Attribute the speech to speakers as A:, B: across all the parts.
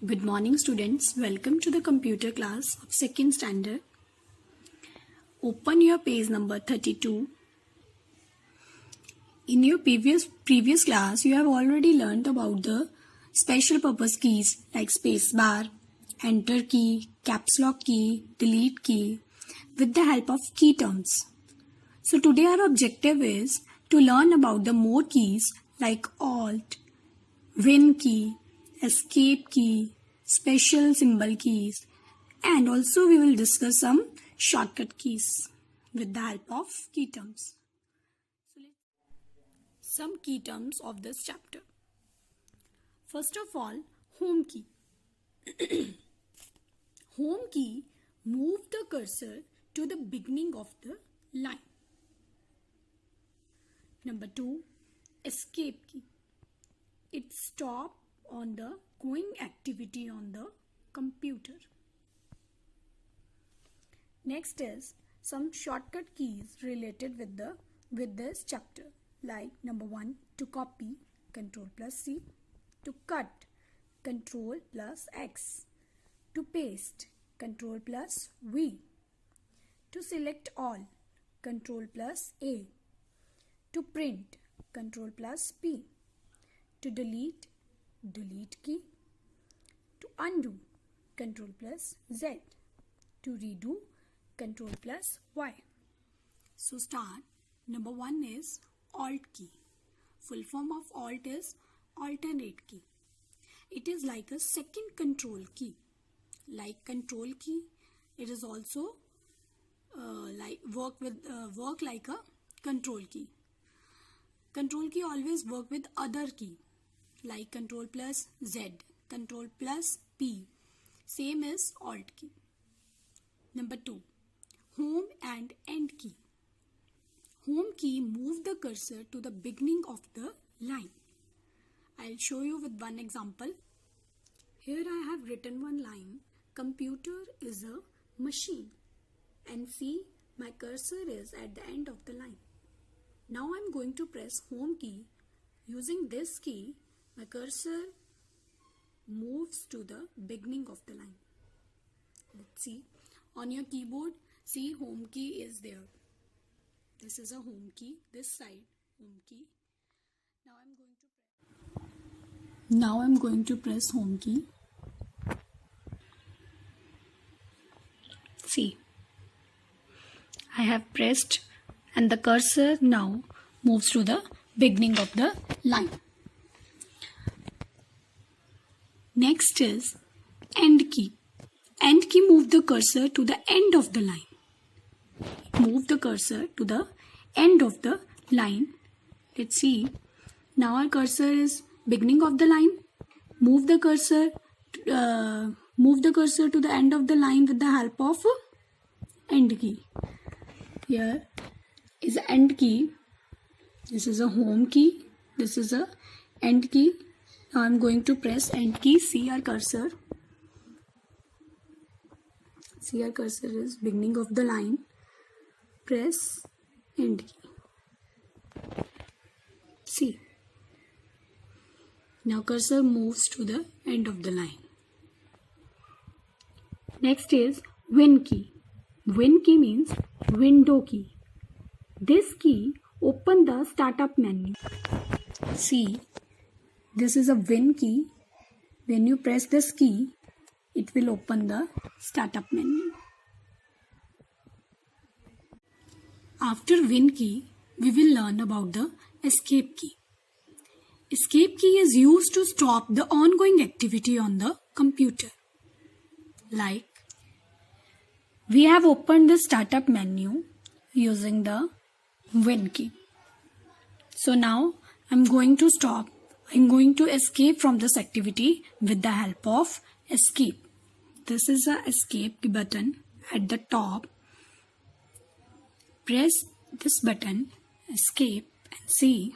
A: Good morning students, welcome to the computer class of 2nd standard. Open your page number 32. In your previous class, you have already learned about the special purpose keys like space bar, enter key, caps lock key, delete key with the help of key terms. So today our objective is to learn about the more keys like alt, win key, escape key, special symbol keys, and also we will discuss some shortcut keys with the help of key terms. Some key terms of this chapter. First of all, home key. Home key move the cursor to the beginning of the line. Number 2, escape key. It stop on the going activity on the computer. Next is some shortcut keys related with this chapter, like number 1, to copy, Ctrl+C, to cut, Ctrl+X, to paste, Ctrl+V, to select all, Ctrl+A, to print, Ctrl+P, to delete key, to undo, Ctrl+Z, to redo, Ctrl+Y. So start. Number 1 is alt key. Full form of alt is alternate key. It is like a second control key. Like control key, it is also work like a control key. Control key always work with other key like Ctrl+Z, Ctrl+P. Same as alt key. Number 2, home and end key. Home key move the cursor to the beginning of the line. I'll show you with one example. Here I have written one line. Computer is a machine. And see, my cursor is at the end of the line. Now I'm going to press home key. Using this key, my cursor moves to the beginning of the line. Let's see. On your keyboard, see home key is there. This is a home key. This side, home key. Now I'm going to press home key. See. I have pressed and the cursor now moves to the beginning of the line. Next is end key. End key move the cursor to the end of the line. Move the cursor to the end of the line. Let's see. Now our cursor is beginning of the line. Move the cursor to the end of the line with the help of end key. Here is the end key. This is a home key. This is a end key. Now I'm going to press end key. See our cursor. See our cursor is beginning of the line. Press end key. See. Now cursor moves to the end of the line. Next is win key. Win key means window key. This key open the startup menu. See, this is a win key. When you press this key, it will open the startup menu. After win key, we will learn about the escape key. Escape key is used to stop the ongoing activity on the computer. Like, we have opened the startup menu using the win key. So now I'm going to stop. I'm going to escape from this activity with the help of escape. This is the escape button at the top. Press this button, escape, and see.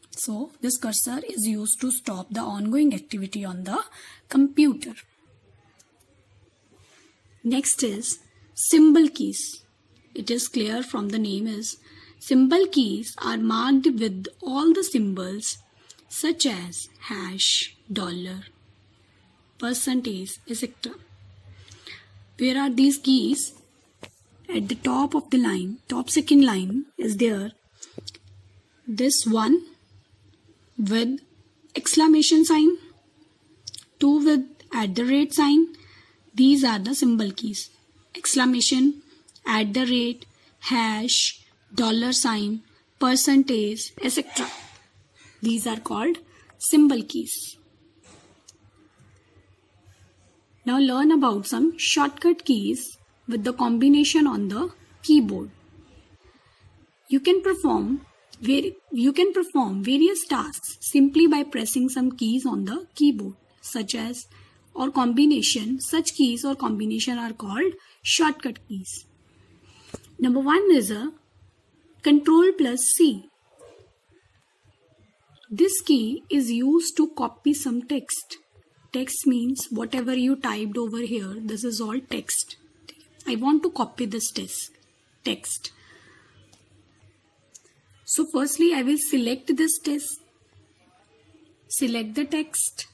A: So this cursor is used to stop the ongoing activity on the computer. Next is symbol keys. It is clear from the name is symbol keys are marked with all the symbols such as hash, dollar, percentage, etc. Where are these keys? At the top of the line, top second line is there this one with exclamation sign, 2 with @ sign. These are the symbol keys. Exclamation, @ hash, $sign, percentage, etc. These are called symbol keys. Now learn about some shortcut keys with the combination on the keyboard. You can perform various tasks simply by pressing some keys on the keyboard, such keys or combination are called shortcut keys. Number 1 is a Ctrl+C. This key is used to copy some text. Text means whatever you typed over here, this is all text. I want to copy this text. So firstly, I will select this text. Select the text.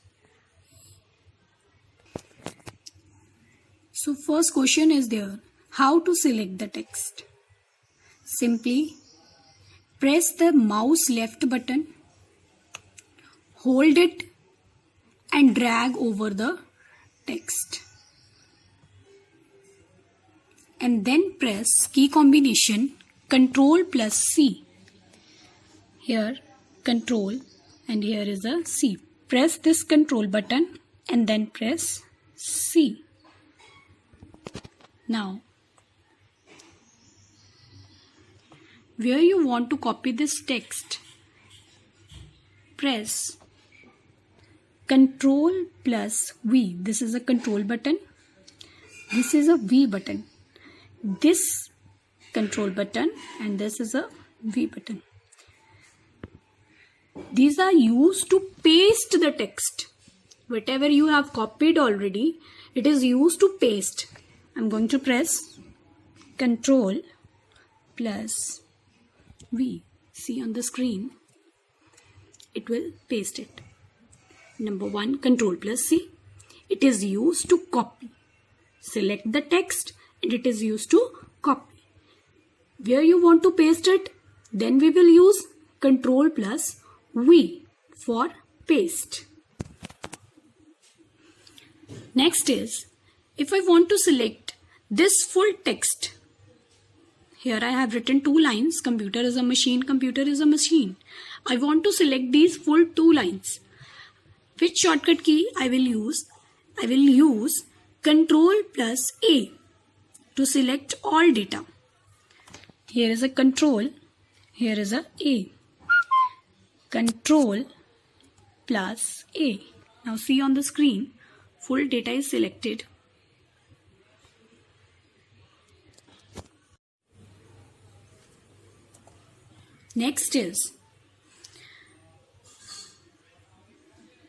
A: So first question is there. How to select the text? Simply press the mouse left button, hold it and drag over the text. And then press key combination Ctrl+C. Here Ctrl and here is a C. Press this Ctrl button and then press C. Now, where you want to copy this text, press Ctrl+V. This is a Control button. This is a V button. This Control button and this is a V button. These are used to paste the text. Whatever you have copied already, it is used to paste. I'm going to press Ctrl+V. See on the screen, it will paste it. Number 1, Ctrl+C. It is used to copy. Select the text and it is used to copy. Where you want to paste it, then we will use Ctrl+V for paste. Next is, if I want to select this full text, here I have written 2 lines, computer is a machine, computer is a machine. I want to select these full 2 lines. Which shortcut key I will use? I will use Ctrl+A to select all data. Here is a Control, here is a A. Ctrl+A. Now see on the screen, full data is selected. Next is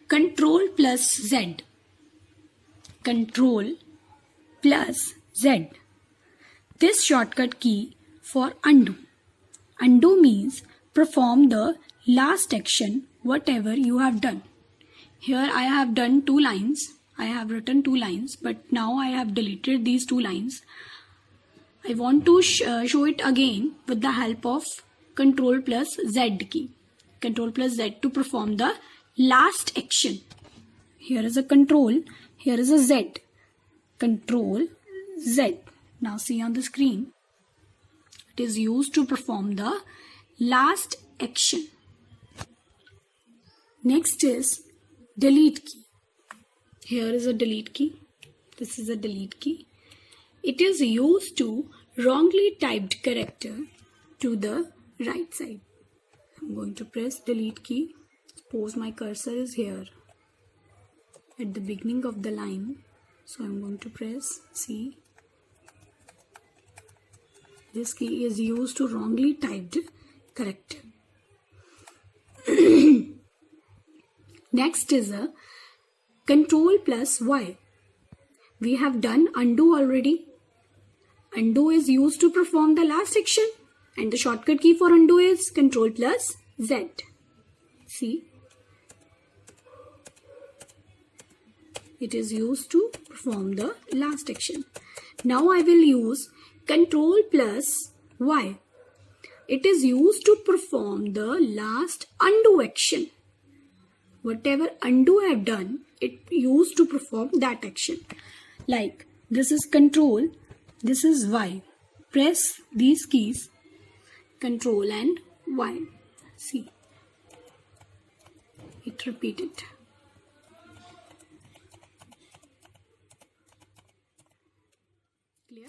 A: Ctrl+Z. Ctrl+Z. This shortcut key for undo. Undo means perform the last action, whatever you have done. Here I have done 2 lines. I have written 2 lines, but now I have deleted these 2 lines. I want to show it again with the help of Ctrl+Z key. Ctrl+Z to perform the last action. Here is a Control, here is a Z. Ctrl+Z. Now see on the screen, it is used to perform the last action. Next is delete key. Here is a delete key. This is a delete key. It is used to wrongly typed character to the right side. I'm going to press delete key. Suppose my cursor is here at the beginning of the line. So I'm going to press C. This key is used to wrongly typed character. Next is a Ctrl+Y. We have done undo already. Undo is used to perform the last action and the shortcut key for undo is Ctrl+Z. See? It is used to perform the last action. Now I will use control plus Y. It is used to perform the last undo action. Whatever undo I have done, it used to perform that action. Like this is control, this is Y. Press these keys, control and Y. See, it repeated. Clear?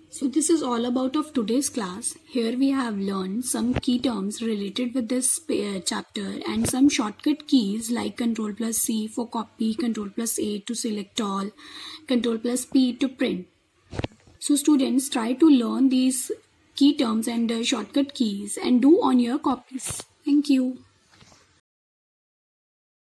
A: So this is all about of today's class. Here we have learned some key terms related with this chapter and some shortcut keys like control plus C for copy, control plus A to select all, control plus P to print. So students, try to learn these key terms and shortcut keys and do on your copies. Thank you.